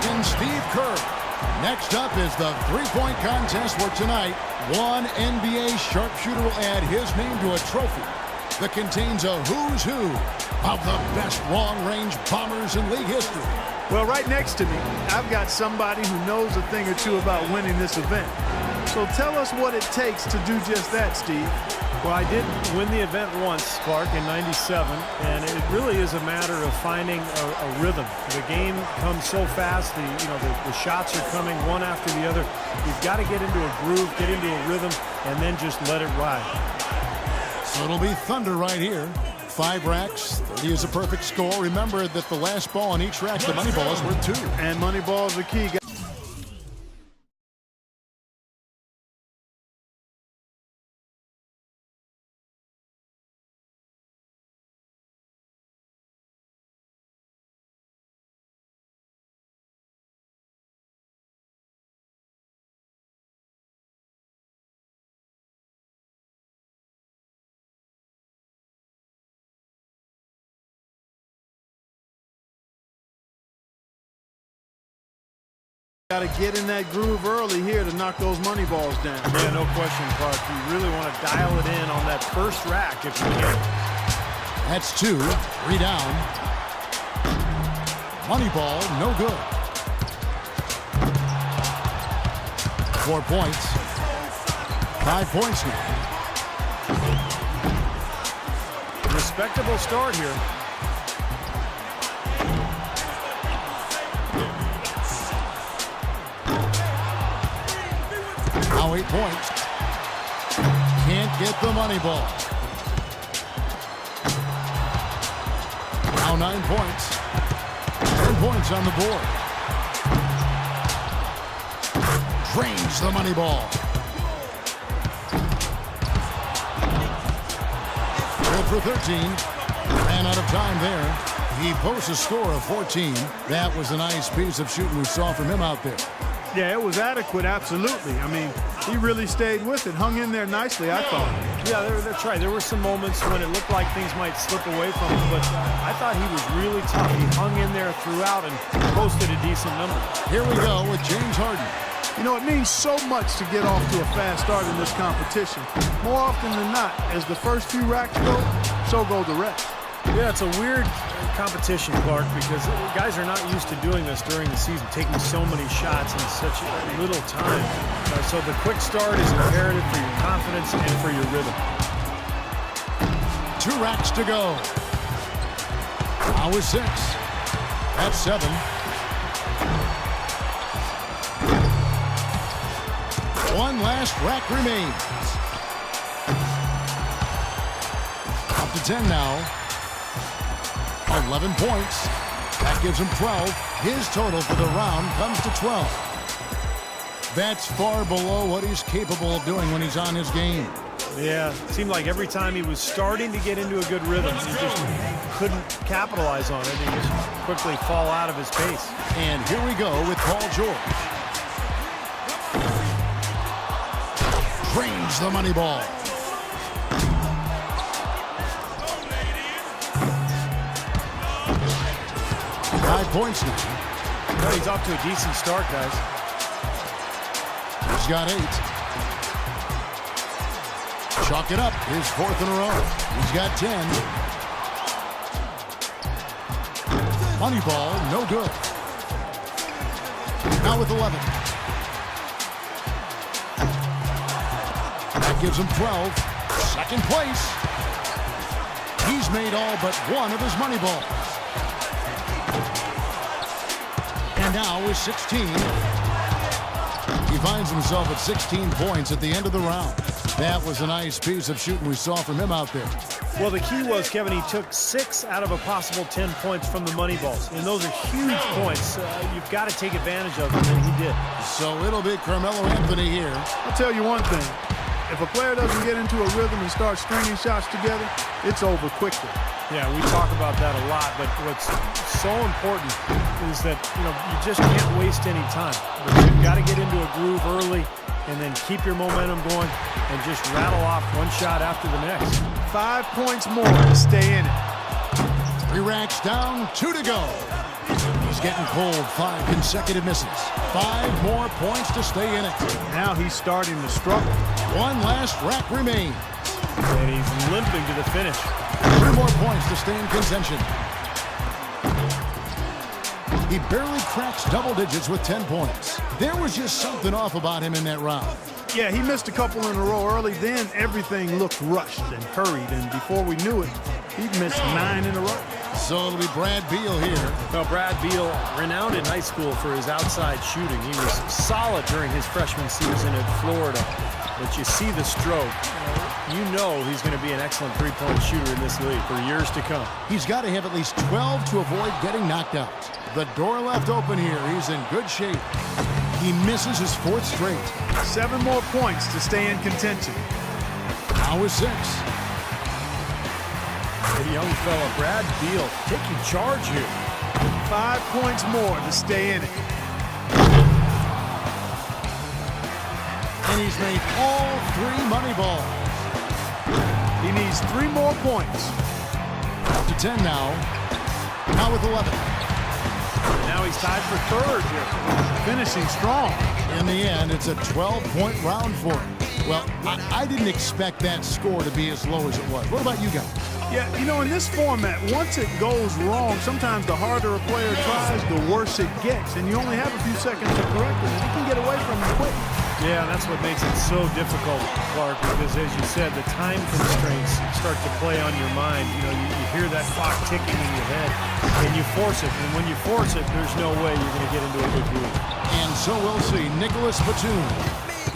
and Steve Kerr. Next up is the three-point contest where tonight one NBA sharpshooter will add his name to a trophy that contains a who's who of the best long-range bombers in league history. Well, right next to me, I've got somebody who knows a thing or two about winning this event. So tell us what it takes to do just that, Steve. Well, I did win the event once, Clark, in '97, and it really is a matter of finding a rhythm. The game comes so fast, the shots are coming one after the other. You've got to get into a groove, get into a rhythm, and then just let it ride. So it'll be thunder right here. 5 racks, 30 is a perfect score. Remember that the last ball on each rack, the money ball is worth 2. And money ball is the key. Got to get in that groove early here to knock those money balls down. Yeah, no question, Clark. You really want to dial it in on that first rack if you can. That's 2. 3 down. Money ball, no good. 4 points. 5 points now. Respectable start here. Now 8 points. Can't get the money ball. Now 9 points. 10 points on the board. Drains the money ball. Good for 13. Ran out of time there. He posts a score of 14. That was a nice piece of shooting we saw from him out there. Yeah, it was adequate, absolutely. I mean, he really stayed with it, hung in there nicely, I thought. Yeah, that's right. There were some moments when it looked like things might slip away from him, but I thought he was really tough. He hung in there throughout and posted a decent number. Here we go with James Harden. You know, it means so much to get off to a fast start in this competition. More often than not, as the first few racks go, so go the rest. Yeah, it's a weird competition, Clark, because guys are not used to doing this during the season, taking so many shots in such little time. So the quick start is imperative for your confidence and for your rhythm. 2 racks to go. Now with 6. That's 7. One last rack remains. Up to 10 now. 11 points. That gives him 12. His total for the round comes to 12. That's far below what he's capable of doing when he's on his game. Yeah, it seemed like every time he was starting to get into a good rhythm, he just couldn't capitalize on it. He just quickly fall out of his pace. And here we go with Paul George. Drains the money ball. Five points now. Well, he's off to a decent start, guys. He's got 8. Chalk it up. His 4th in a row. He's got 10. Money ball, no good. Now with 11. That gives him 12. Second place. He's made all but one of his money balls. And now with 16. He finds himself at 16 points at the end of the round. That was a nice piece of shooting we saw from him out there. Well, the key was, Kevin, he took 6 out of a possible 10 points from the money balls. And those are huge points. You've got to take advantage of them, and he did. So it'll be Carmelo Anthony here. I'll tell you one thing. If a player doesn't get into a rhythm and start stringing shots together, it's over quickly. Yeah, we talk about that a lot, but what's so important is that, you just can't waste any time. But you've got to get into a groove early and then keep your momentum going and just rattle off one shot after the next. 5 points more to stay in it. 3 racks down, 2 to go. was getting cold. 5 consecutive misses. 5 more points to stay in it. Now he's starting to struggle. One last rack remains. And he's limping to the finish. 3 more points to stay in contention. He barely cracks double digits with 10 points. There was just something off about him in that round. Yeah, he missed a couple in a row early. Then everything looked rushed and hurried. And before we knew it, he'd missed 9 in a row. So it'll be Brad Beal here. Well, Brad Beal, renowned in high school for his outside shooting. He was solid during his freshman season at Florida. But you see the stroke. You know he's going to be an excellent three-point shooter in this league for years to come. He's got to have at least 12 to avoid getting knocked out. The door left open here. He's in good shape. He misses his 4th straight. 7 more points to stay in contention. Now with 6. The young fella, Brad Beal, taking charge here. 5 points more to stay in it. And he's made all 3 money balls. He needs 3 more points. Up to 10 now. Now with 11. Now he's tied for 3rd here. Finishing strong. In the end, it's a 12-point round for him. Well, I didn't expect that score to be as low as it was. What about you guys? Yeah, you know, in this format, once it goes wrong, sometimes the harder a player tries, the worse it gets. And you only have a few seconds to correct it. You can get away from it quick. Yeah, that's what makes it so difficult, Clark, because as you said, the time constraints start to play on your mind. You know, you hear that clock ticking in your head, and you force it. And when you force it, there's no way you're going to get into a good groove. And so we'll see Nicholas Batum.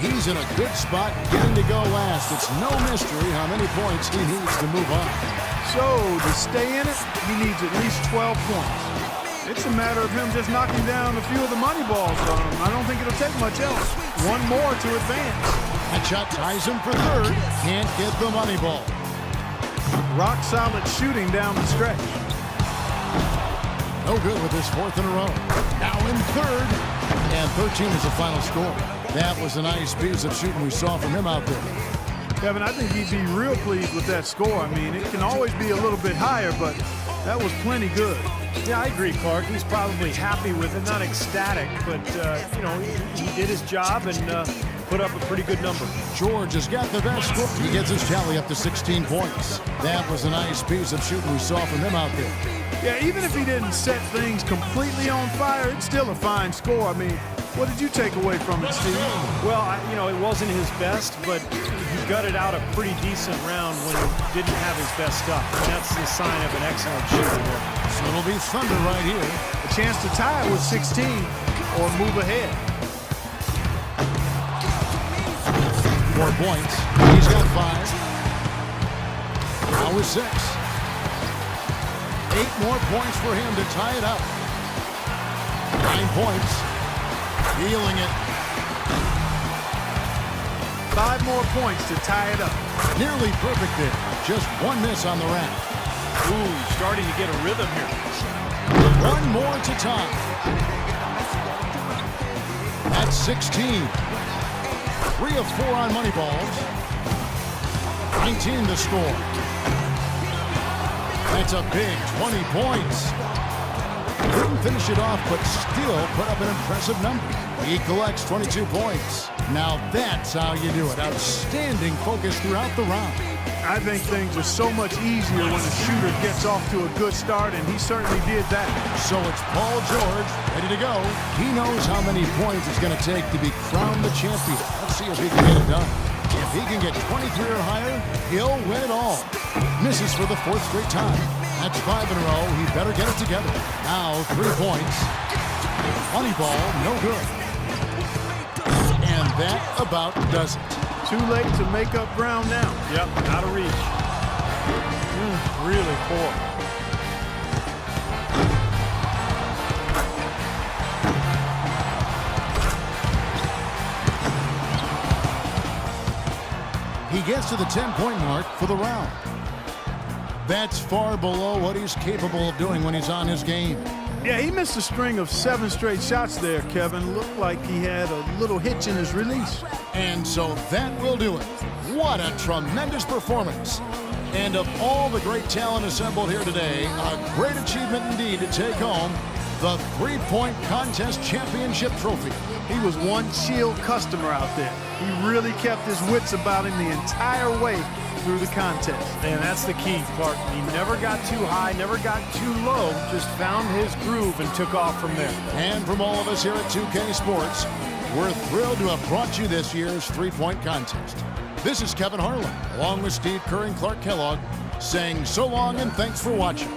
He's in a good spot getting to go last. It's no mystery how many points he needs to move on. So, to stay in it, he needs at least 12 points. It's a matter of him just knocking down a few of the money balls. I don't think it'll take much else. 1 more to advance. That shot ties him for 3rd. Can't get the money ball. Rock solid shooting down the stretch. No good with his 4th in a row. Now in 3rd. And 13 is the final score. That was a nice piece of shooting we saw from him out there. Kevin, I think he'd be real pleased with that score. I mean, it can always be a little bit higher, but that was plenty good. Yeah, I agree, Clark. He's probably happy with it, not ecstatic, but, you know, he did his job and put up a pretty good number. George has got the best score. He gets his tally up to 16 points. That was a nice piece of shooting we saw from him out there. Yeah, even if he didn't set things completely on fire, it's still a fine score. I mean, what did you take away from it, Steve? Well, you know, it wasn't his best, but he gutted out a pretty decent round when he didn't have his best stuff. And that's the sign of an excellent shooter there. So it'll be Thunder right here. A chance to tie it with 16 or move ahead. 4 points. He's got 5. Now with 6. 8 more points for him to tie it up. 9 points. Feeling it. 5 more points to tie it up. Nearly perfect there. Just 1 miss on the rack. Ooh, starting to get a rhythm here. 1 more to tie. That's 16. 3 of 4 on money balls. 19 to score. That's a big 20 points. Couldn't finish it off, but still put up an impressive number. He collects 22 points. Now that's how you do it. Outstanding focus throughout the round. I think things are so much easier when a shooter gets off to a good start, and he certainly did that. So it's Paul George ready to go. He knows how many points it's going to take to be crowned the champion. Let's see if he can get it done. If he can get 23 or higher, he'll win it all. Misses for the 4th straight time. That's 5 in a row. He better get it together. Now 3 points. Money ball, no good. And that about does it. Too late to make up ground now. Yep, out of reach. Really poor. He gets to the 10-point mark for the round. That's far below what he's capable of doing when he's on his game. Yeah, he missed a string of 7 straight shots there, Kevin. Looked like he had a little hitch in his release. And so that will do it. What a tremendous performance. And of all the great talent assembled here today, a great achievement indeed to take home the three-point contest championship trophy. He was one chill customer out there. He really kept his wits about him the entire way through the contest. And that's the key, Clark. He never got too high, never got too low, just found his groove and took off from there. And from all of us here at 2K Sports, we're thrilled to have brought you this year's three-point contest. This is Kevin Harlan, along with Steve Kerr and Clark Kellogg, saying so long and thanks for watching.